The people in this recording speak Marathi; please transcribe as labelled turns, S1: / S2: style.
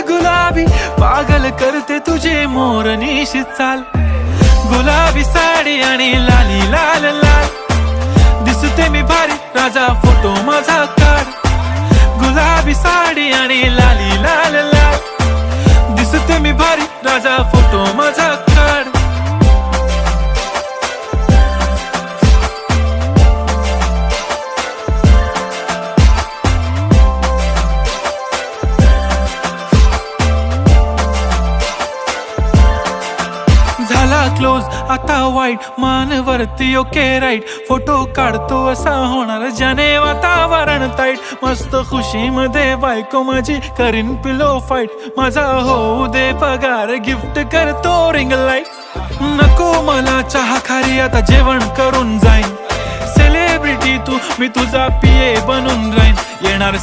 S1: गुलाबी पागल करते तुझे मोरनीशी चाल, गुलाबी साडी आणि लाली लाल लाल, दिसते मी भारी राजा फोटो माझा काढ, गुलाबी साडी आणि लाली लाल लाल, दिसते मी भारी राजा फोटो माझा काढ. झाला क्लोज आता वाईट मानवरती ओके राईट, फोटो काढतो असा होणार ज्याने वातावरण ताईट, मस्त खुशी मध्ये बायको माझी करीन पिलो फाईट, माझा होऊ दे पगार गिफ्ट करतो रिंग लाईट, नको मला चहा खारी आता जेवण करून जाईन, सेलिब्रिटी तू मी तुझा पिये बनून राहीन, येणार